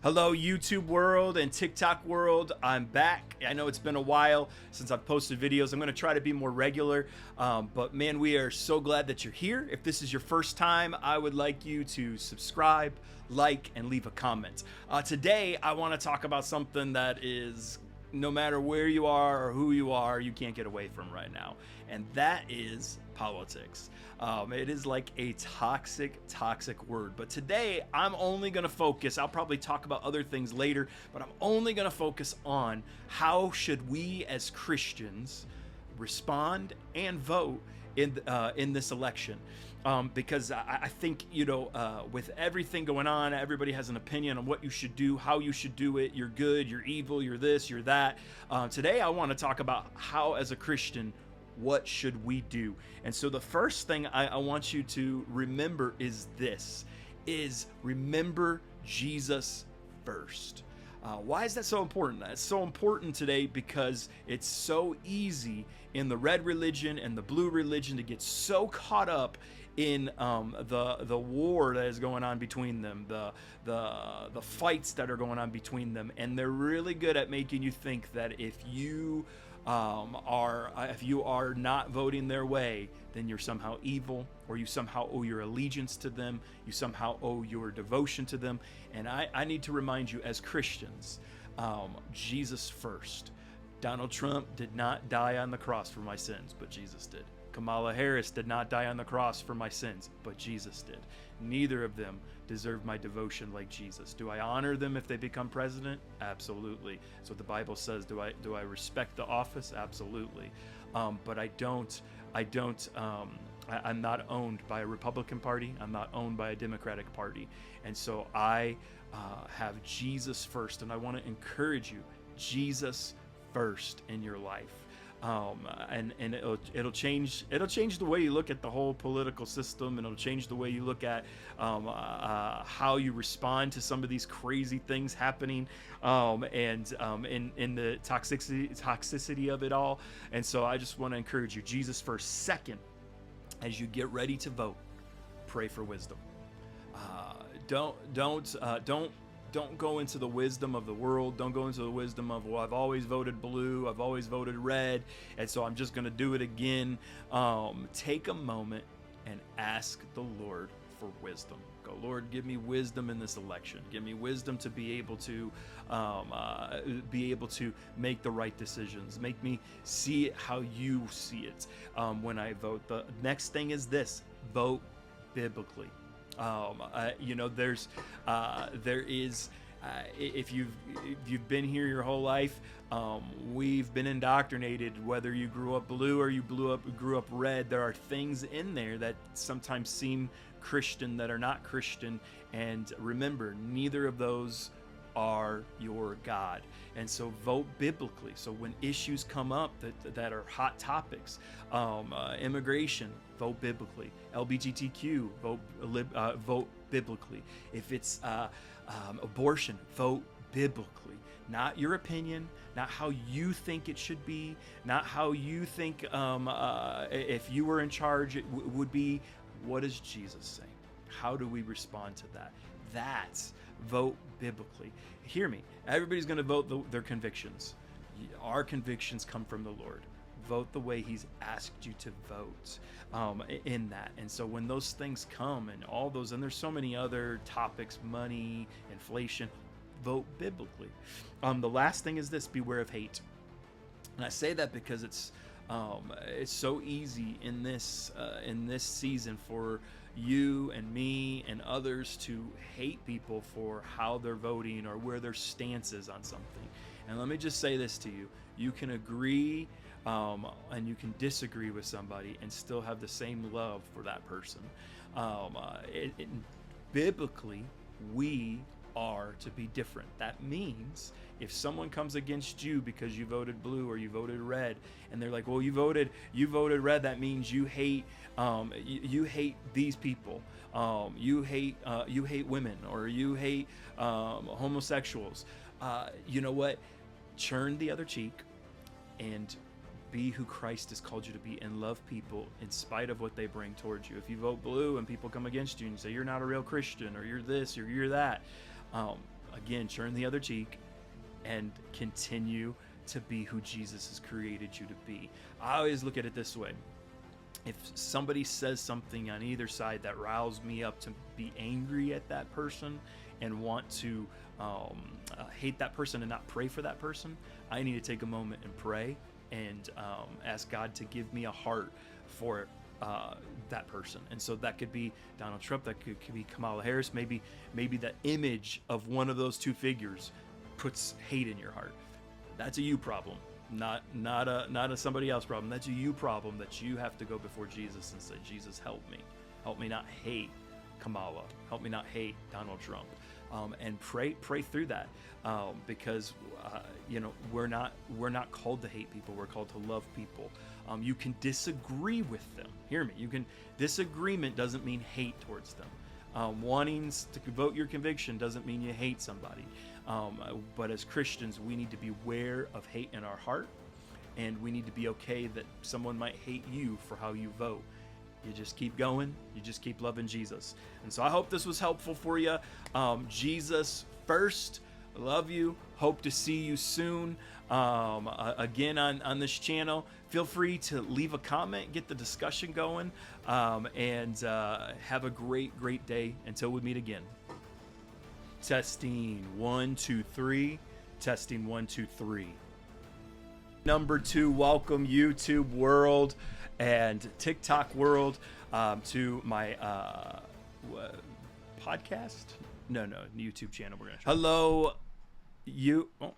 Hello, YouTube world and TikTok world. I'm back. I know it's been a while since I've posted videos. I'm going to try to be more regular. But man, we are so glad that you're here. If this is your first time, I would like you to subscribe, like, and leave a comment. Today, I want to talk about something that is, no matter where you are or who you are, you can't get away from right now. And that is politics. It is like a toxic word. But today, I'm only going to focus, I'll probably talk about other things later, but I'm only going to focus on how should we as Christians respond and vote in this election. Because I think, with everything going on, everybody has an opinion on what you should do, how you should do it. You're good, you're evil, you're this, you're that. Today, I want to talk about how, as a Christian, what should we do? And so the first thing I want you to remember is this, is remember Jesus first. Why is that so important? That's so important today because it's so easy in the red religion and the blue religion to get so caught up in the war that is going on between them, the fights that are going on between them, and they're really good at making you think that if you are not voting their way, then you're somehow evil, or you somehow owe your allegiance to them, you somehow owe your devotion to them. And I need to remind you, as Christians, Jesus first. Donald Trump did not die on the cross for my sins, but Jesus did. Kamala Harris did not die on the cross for my sins, but Jesus did. Neither of them deserve my devotion like Jesus. Do I honor them if they become president? Absolutely. That's what the Bible says. Do I respect the office? Absolutely. But I'm not owned by a Republican Party. I'm not owned by a Democratic Party. And so I have Jesus first, and I want to encourage you, Jesus first in your life. And it'll change the way you look at the whole political system, and it'll change the way you look at how you respond to some of these crazy things happening, in the toxicity of it all. And so I just want to encourage you, Jesus first. Second, as you get ready to vote, pray for wisdom. Don't go into the wisdom of the world. Don't go into the wisdom of, well, I've always voted blue, I've always voted red, and so I'm just going to do it again. Take a moment and ask the Lord for wisdom. Go, Lord, give me wisdom in this election. Give me wisdom to be able to make the right decisions. Make me see it how you see it when I vote. The next thing is this: vote biblically. If you've been here your whole life, we've been indoctrinated, whether you grew up blue or you grew up red. There are things in there that sometimes seem Christian that are not Christian. And remember, neither of those are your God. And so vote biblically. So when issues come up that are hot topics, immigration, vote biblically. LGBTQ, vote biblically. If it's abortion, vote biblically. Not your opinion, not how you think it should be, not how you think if you were in charge it would be. What does Jesus say? How do we respond to that? That's vote biblically. Hear me. Everybody's going to vote their convictions. Our convictions come from the Lord. Vote the way He's asked you to vote in that. And so when those things come and all those, and there's so many other topics, money, inflation, vote biblically. The last thing is this: beware of hate. And I say that because it's so easy in this season for you and me and others to hate people for how they're voting or where their stance is on something. And let me just say this to you: you can agree and you can disagree with somebody and still have the same love for that person. Biblically, we are to be different. That means if someone comes against you because you voted blue or you voted red, and they're like, well, you voted red, that means you hate you hate these people, you hate women, or you hate homosexuals. You know what? Turn the other cheek and be who Christ has called you to be, and love people in spite of what they bring towards you. If you vote blue and people come against you and say you're not a real Christian, or you're this or you're that, again, turn the other cheek and continue to be who Jesus has created you to be. I always look at it this way. If somebody says something on either side that riles me up to be angry at that person and want to hate that person and not pray for that person, I need to take a moment and pray and ask God to give me a heart for that person. And so that could be Donald Trump, that could be Kamala Harris. Maybe the image of one of those two figures puts hate in your heart. That's a you problem, not a somebody else problem. That's a you problem that you have to go before Jesus and say, Jesus, help me not hate Kamala, help me not hate Donald Trump, and pray through that, because we're not called to hate people. We're called to love people. You can disagree with them. Hear me. Disagreement doesn't mean hate towards them. Wanting to vote your conviction doesn't mean you hate somebody. But as Christians, we need to be aware of hate in our heart, and we need to be okay that someone might hate you for how you vote. You just keep going. You just keep loving Jesus. And so I hope this was helpful for you. Jesus first. Love you. Hope to see you soon. Again, on this channel, feel free to leave a comment, get the discussion going, and have a great day until we meet again. Testing 1 2 3. Testing 1 2 3. Number 2, welcome YouTube world and TikTok world to my podcast. No, YouTube channel. Hello, you. Oh.